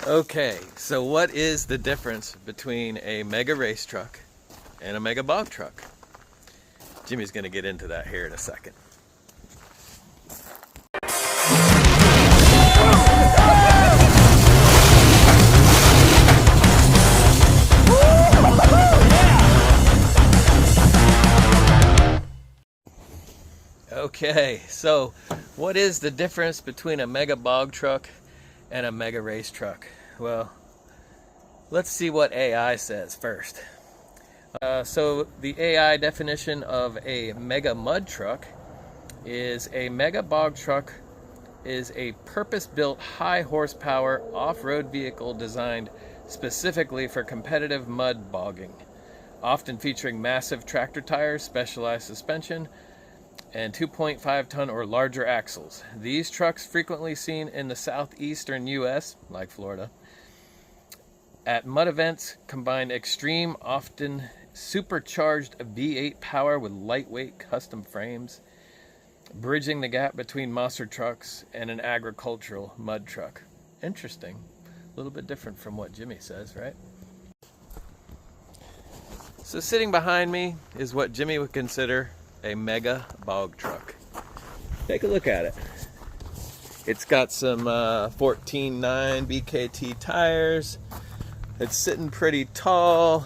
Okay, so what is the difference between a mega race truck and a mega bog truck? Jimmy's going to get into that here in a second. Okay, so what is the difference between a mega bog truck and a mega race truck? Well, let's see what AI says first. So the AI definition of a mega mud truck is a mega bog truck is a purpose-built high horsepower off-road vehicle designed specifically for competitive mud bogging, often featuring massive tractor tires, specialized suspension, and 2.5 ton or larger axles. These trucks frequently seen in the southeastern US, like Florida, at mud events combine extreme, often supercharged V8 power with lightweight custom frames, bridging the gap between monster trucks and an agricultural mud truck. Interesting. A little bit different from what Jimmy says, right? So sitting behind me is what Jimmy would consider a mega bog truck. Take a look at it. It's got some 14.9 BKT tires. It's sitting pretty tall,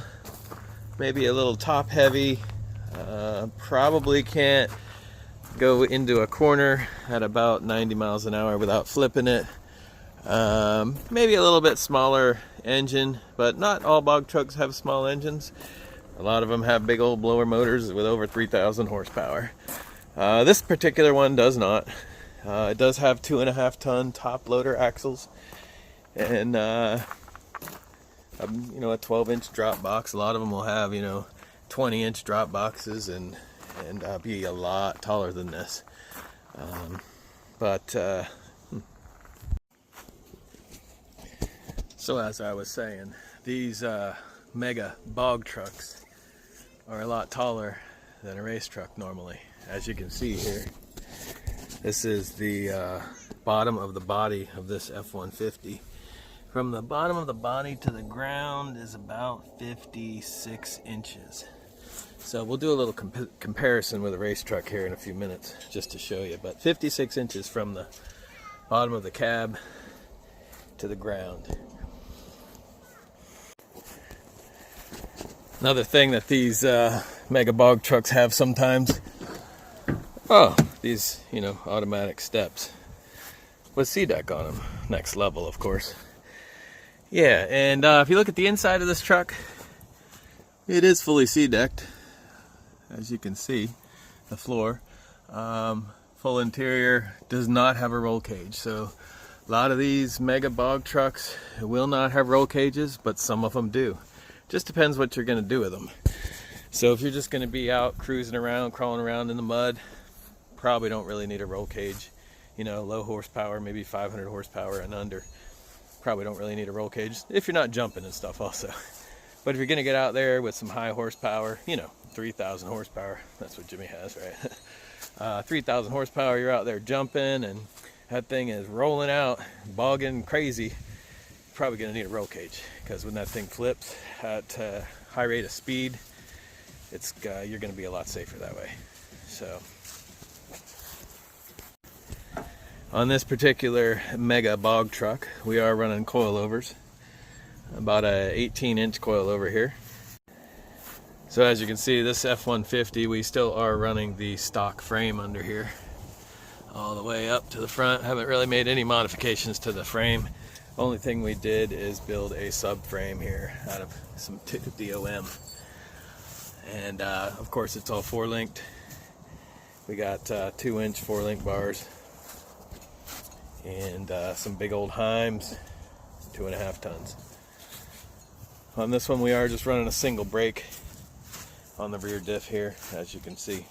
maybe a little top heavy. Probably can't go into a corner at about 90 miles an hour without flipping it. Maybe a little bit smaller engine, but not all bog trucks have small engines. A lot of them have big old blower motors with over 3,000 horsepower. This particular one does not. It does have 2.5 ton top loader axles and a 12-inch drop box. A lot of them will have 20-inch drop boxes and be a lot taller than this. So as I was saying, these mega bog trucks are a lot taller than a race truck normally. As you can see here, this is the bottom of the body of this F-150. From the bottom of the body to the ground is about 56 inches. So we'll do a little comparison with a race truck here in a few minutes just to show you. But 56 inches from the bottom of the cab to the ground. Another thing that these mega bog trucks have sometimes, these automatic steps with SeaDek on them. Next level, of course. Yeah, and if you look at the inside of this truck, it is fully SeaDecked, as you can see, the floor. Full interior, does not have a roll cage. So a lot of these mega bog trucks will not have roll cages, but some of them do. Just depends what you're going to do with them. So if you're just going to be out cruising around, crawling around in the mud, probably don't really need a roll cage. Low horsepower, maybe 500 horsepower and under. Probably don't really need a roll cage if you're not jumping and stuff also. But if you're going to get out there with some high horsepower, 3,000 horsepower, that's what Jimmy has, right? 3,000 horsepower, you're out there jumping and that thing is rolling out, bogging crazy. Probably going to need a roll cage, because when that thing flips at a high rate of speed, you're going to be a lot safer that way. So on this particular mega bog truck, we are running coilovers, about a 18-inch coilover here. So as you can see, this F-150, we still are running the stock frame under here all the way up to the front. Haven't really made any modifications to the frame. Only thing we did is build a subframe here out of some DOM. And of course it's all 4-linked. We got 2-inch 4-link bars and some big old Heims, 2.5 tons. On this one we are just running a single brake on the rear diff here, as you can see.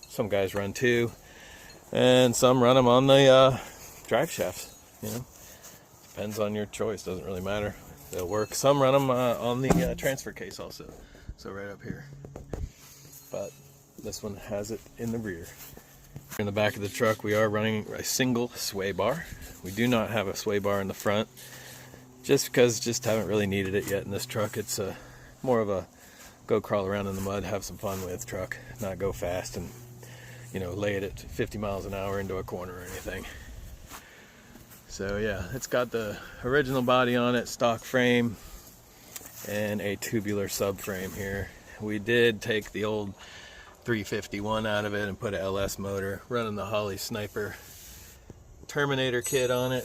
Some guys run 2 and some run them on the drive shafts, Depends on your choice, doesn't really matter. They'll work. Some run them on the transfer case also, so right up here. But this one has it in the rear. In the back of the truck, we are running a single sway bar. We do not have a sway bar in the front. just because just haven't really needed it yet in this truck. It's more of a go crawl around in the mud, have some fun with truck, not go fast and, you know, lay it at 50 miles an hour into a corner or anything. So yeah, it's got the original body on it, stock frame, and a tubular subframe here. We did take the old 351 out of it and put a LS motor, running the Holley Sniper Terminator kit on it.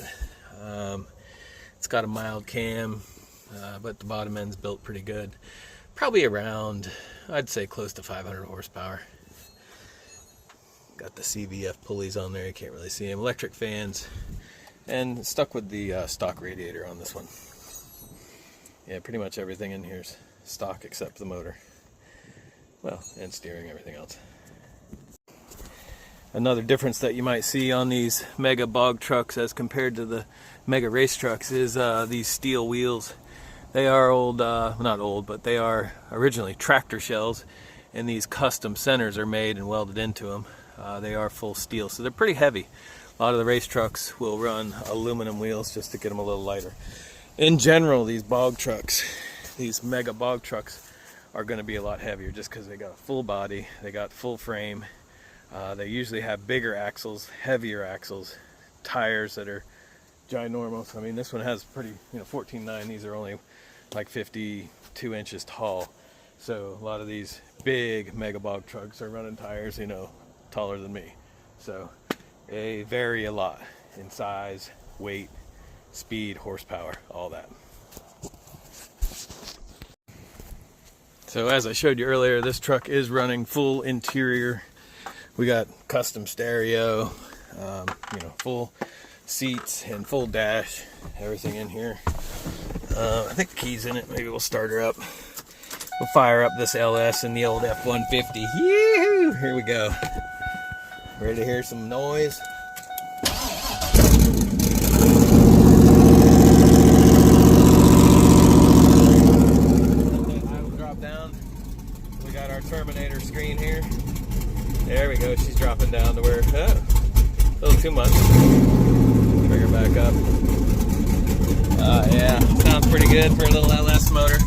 It's got a mild cam, but the bottom end's built pretty good. Probably around, I'd say close to 500 horsepower. Got the CVF pulleys on there, you can't really see them. Electric fans. And stuck with the stock radiator on this one. Yeah, pretty much everything in here is stock except the motor. Well, and steering, everything else. Another difference that you might see on these mega bog trucks as compared to the mega race trucks is these steel wheels. They are old, not old, but they are originally tractor shells, and these custom centers are made and welded into them. They are full steel, so they're pretty heavy. A lot of the race trucks will run aluminum wheels just to get them a little lighter. In general, these bog trucks, these mega bog trucks, are going to be a lot heavier just because they got a full body, they got full frame. They usually have bigger axles, heavier axles, tires that are ginormous. I mean, this one has pretty, 14.9. These are only like 52 inches tall. So a lot of these big mega bog trucks are running tires, taller than me. So they vary a lot in size, weight, speed, horsepower, all that. So as I showed you earlier, this truck is running full interior. We got custom stereo, full seats and full dash, everything in here. I think the key's in it. Maybe we'll start her up. We'll fire up this LS and the old F-150. Yee-hoo! Here we go. Ready to hear some noise? I will drop down. We got our Terminator screen here. There we go. She's dropping down to where, a little too much. Bring her back up. Yeah, sounds pretty good for a little LS motor.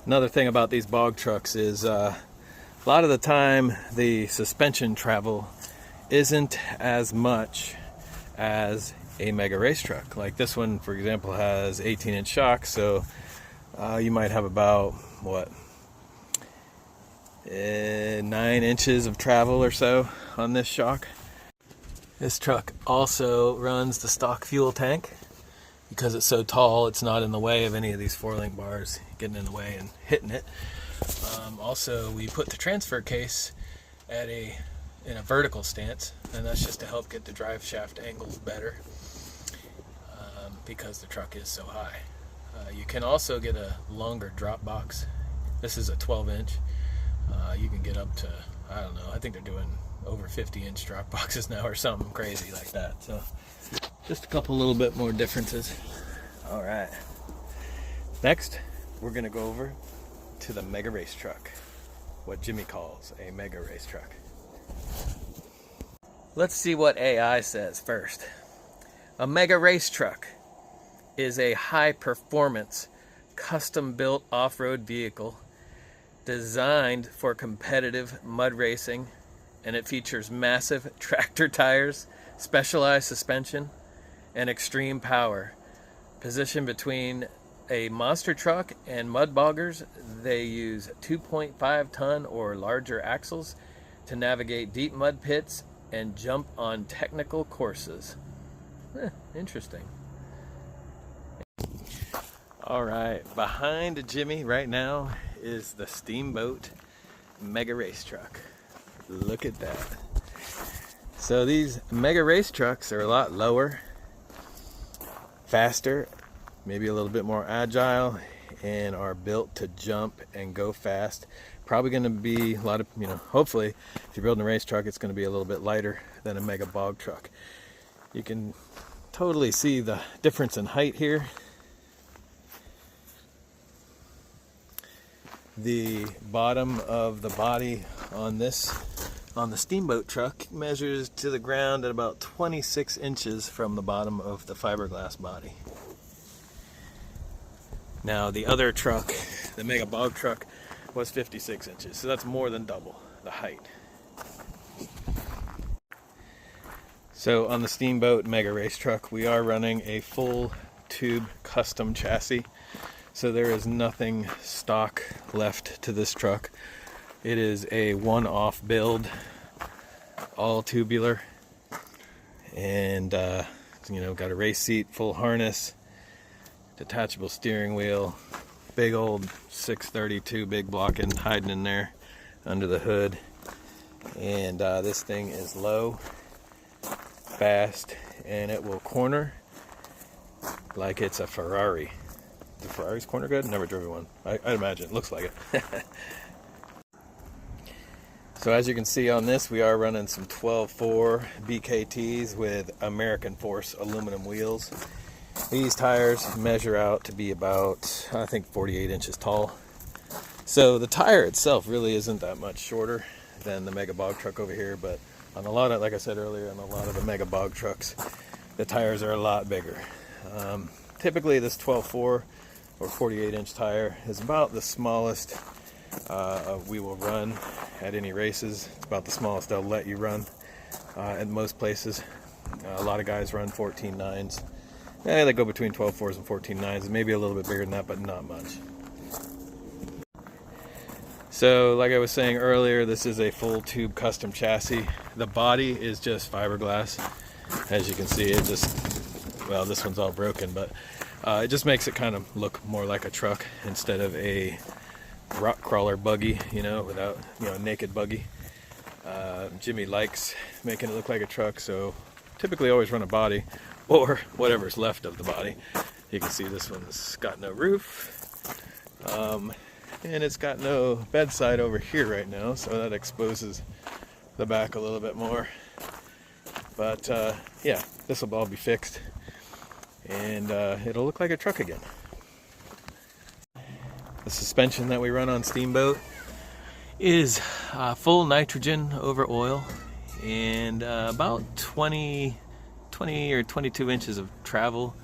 Another thing about these bog trucks is a lot of the time the suspension travel isn't as much as a mega race truck. Like this one, for example, has 18-inch shocks, so you might have about 9 inches of travel or so on this shock. This truck also runs the stock fuel tank. Because it's so tall, it's not in the way of any of these 4-link bars getting in the way and hitting it. Also, we put the transfer case in a vertical stance, and that's just to help get the drive shaft angles better because the truck is so high. You can also get a longer drop box. This is a 12-inch. You can get up to, I don't know, I think they're doing over 50-inch drop boxes now or something crazy like that. So just a couple little bit more differences. All right. Next, we're going to go over to the mega race truck, what Jimmy calls a mega race truck. Let's see what AI says first. A mega race truck is a high-performance, custom-built off-road vehicle designed for competitive mud racing, and it features massive tractor tires, specialized suspension, and extreme power. Positioned between a monster truck and mud boggers, they use 2.5 ton or larger axles to navigate deep mud pits and jump on technical courses. Interesting. All right, behind Jimmy right now is the Steamboat mega race truck. Look at that. So these mega race trucks are a lot lower faster, maybe a little bit more agile, and are built to jump and go fast. Probably going to be a lot of, hopefully if you're building a race truck, it's going to be a little bit lighter than a mega bog truck. You can totally see the difference in height here. The bottom of the body on the steamboat truck measures to the ground at about 26 inches from the bottom of the fiberglass body. Now the other truck, the mega bog truck, was 56 inches, so that's more than double the height. So on the steamboat mega race truck, we are running a full tube custom chassis. So there is nothing stock left to this truck. It is a one-off build, all tubular, and got a race seat, full harness, detachable steering wheel, big old 632 big block hiding in there under the hood. And this thing is low, fast, and it will corner like it's a Ferrari. The Ferrari's corner good? Never driven one. I'd imagine it looks like it. So as you can see on this, we are running some 12.4 BKTs with American Force aluminum wheels. These tires measure out to be about, I think, 48 inches tall. So the tire itself really isn't that much shorter than the mega bog truck over here, but on a lot of, like I said earlier, on a lot of the mega bog trucks, the tires are a lot bigger. Typically this 12.4 or 48 inch tire is about the smallest we will run at any races. It's about the smallest they'll let you run at most places. A lot of guys run 14.9s. They go between 12.4s and 14.9s, maybe a little bit bigger than that, but not much. So like I was saying earlier, this is a full tube custom chassis. The body is just fiberglass. As you can see, this one's all broken, but it just makes it kind of look more like a truck instead of a rock crawler buggy, without, naked buggy. Jimmy likes making it look like a truck, so typically always run a body or whatever's left of the body. You can see this one's got no roof, and it's got no bedside over here right now, so that exposes the back a little bit more. But yeah, this will all be fixed, and it'll look like a truck again. The suspension that we run on Steamboat is full nitrogen over oil, and about 20 or 22 inches of travel.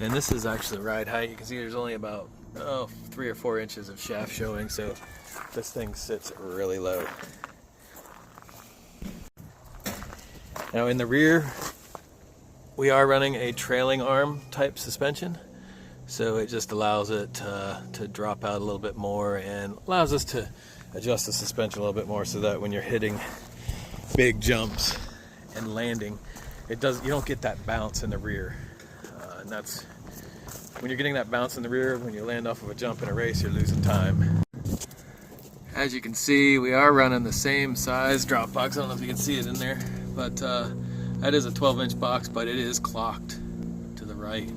And this is actually ride height. You can see there's only about 3 or 4 inches of shaft showing, so this thing sits really low. Now in the rear, we are running a trailing arm type suspension. So it just allows it to drop out a little bit more and allows us to adjust the suspension a little bit more so that when you're hitting big jumps and landing, you don't get that bounce in the rear. And that's when you're getting that bounce in the rear, when you land off of a jump in a race, you're losing time. As you can see, we are running the same size drop box. I don't know if you can see it in there, but that is a 12-inch box, but it is clocked to the right.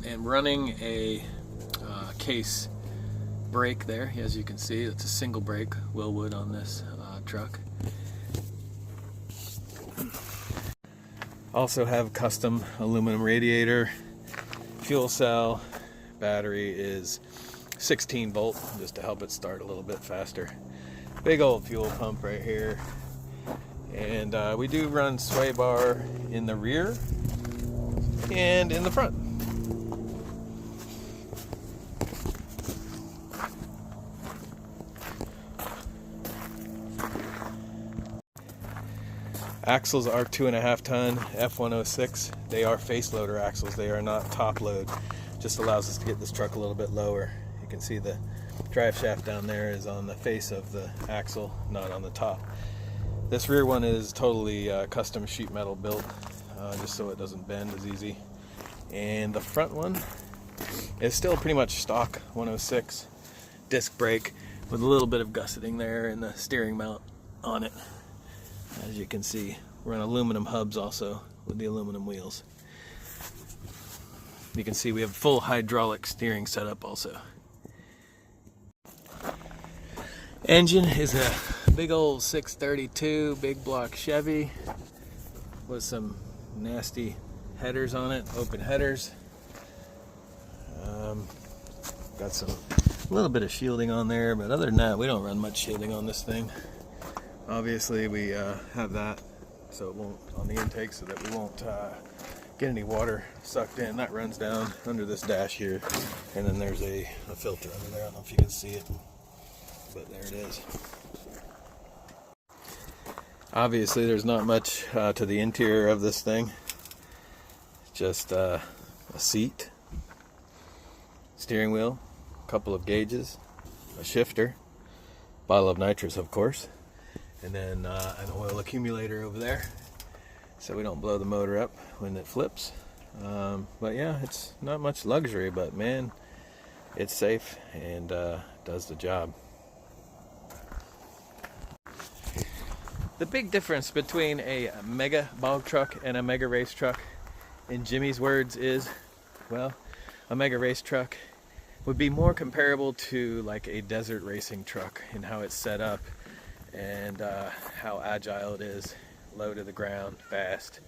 And running a case brake there, as you can see, it's a single brake Wilwood on this truck. Also have custom aluminum radiator, fuel cell, battery is 16 volt just to help it start a little bit faster. Big old fuel pump right here, and we do run sway bar in the rear and in the front. Axles are 2.5 ton F106. They are face loader axles. They are not top load. Just allows us to get this truck a little bit lower. You can see the drive shaft down there is on the face of the axle, not on the top. This rear one is totally custom sheet metal built, just so it doesn't bend as easy. And the front one is still pretty much stock 106 disc brake with a little bit of gusseting there and the steering mount on it. As you can see, we're on aluminum hubs also with the aluminum wheels. You can see we have full hydraulic steering setup also. Engine is a big old 632 big block Chevy with some nasty headers on it, open headers. Got a little bit of shielding on there, but other than that, we don't run much shielding on this thing. Obviously, we have that so it won't on the intake, so that we won't get any water sucked in. That runs down under this dash here, and then there's a filter under there. I don't know if you can see it, but there it is. Obviously, there's not much to the interior of this thing. Just a seat, steering wheel, a couple of gauges, a shifter, bottle of nitrous, of course, and then an oil accumulator over there, so we don't blow the motor up when it flips. But yeah, it's not much luxury, but man, it's safe and does the job. The big difference between a mega bog truck and a mega race truck, in Jimmy's words, is, well, a mega race truck would be more comparable to like a desert racing truck in how it's set up and how agile it is, low to the ground, fast,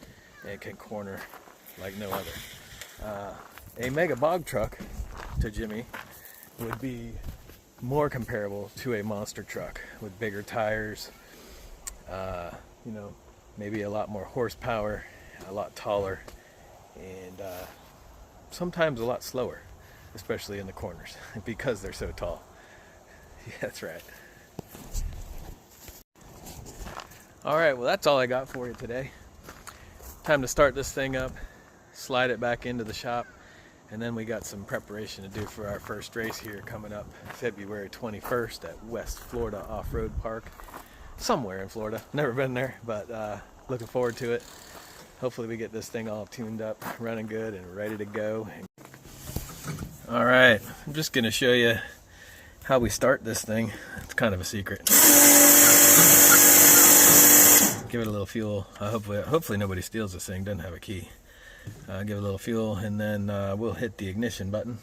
and can corner like no other. A mega bog truck, to Jimmy, would be more comparable to a monster truck with bigger tires, maybe a lot more horsepower, a lot taller, and sometimes a lot slower, especially in the corners because they're so tall. Yeah, that's right. Alright, well, that's all I got for you today. Time to start this thing up, slide it back into the shop, and then we got some preparation to do for our first race here coming up February 21st at West Florida Off-Road Park, somewhere in Florida. Never been there, but looking forward to it. Hopefully we get this thing all tuned up, running good, and ready to go. Alright, I'm just going to show you how we start this thing. It's kind of a secret. Give it a little fuel. Hopefully nobody steals this thing, doesn't have a key. Give it a little fuel, and then we'll hit the ignition button.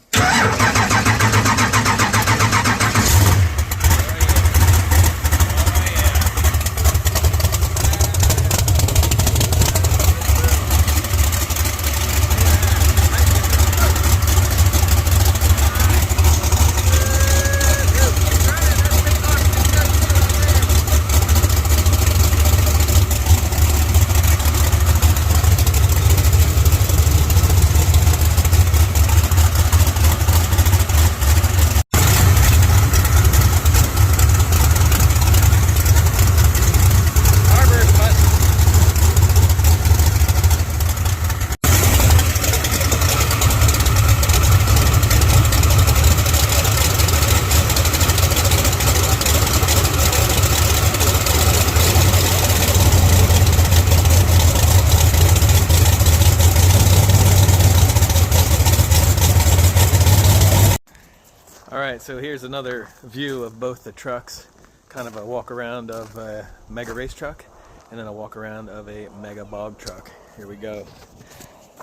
Alright, so here's another view of both the trucks. Kind of a walk around of a mega race truck, and then a walk around of a mega bog truck. Here we go.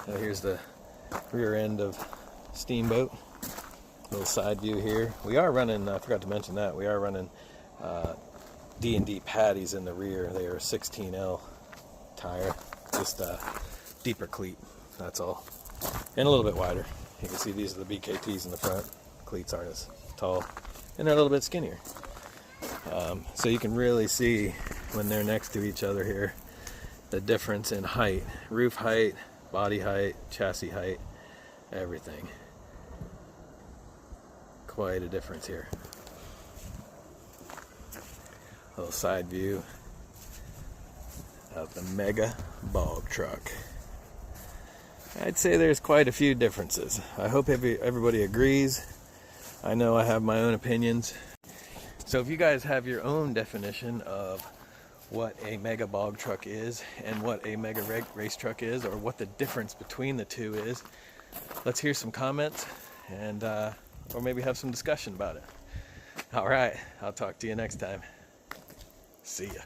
So here's the rear end of Steamboat. Little side view here. We are running, I forgot to mention that, we are running D&D patties in the rear. They are 16L tire, just a deeper cleat, that's all. And a little bit wider. You can see these are the BKTs in the front. Cleats aren't as tall, and they're a little bit skinnier. So you can really see when they're next to each other here the difference in height, roof height, body height, chassis height, everything. Quite a difference here. A little side view of the mega bog truck. I'd say there's quite a few differences. I hope everybody agrees. I know I have my own opinions. So if you guys have your own definition of what a mega bog truck is and what a mega race truck is, or what the difference between the two is, let's hear some comments and or maybe have some discussion about it. All right, I'll talk to you next time. See ya.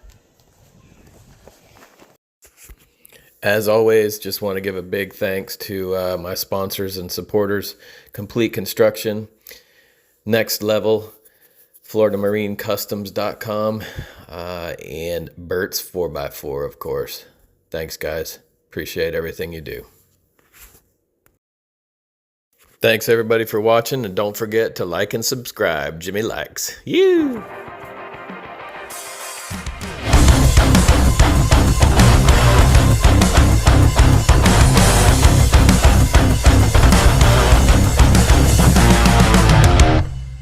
As always, just want to give a big thanks to my sponsors and supporters, Complete Construction, Next Level, FloridaMarineCustoms.com, and Bert's 4x4, of course. Thanks, guys. Appreciate everything you do. Thanks, everybody, for watching, and don't forget to like and subscribe. Jimmy likes. You!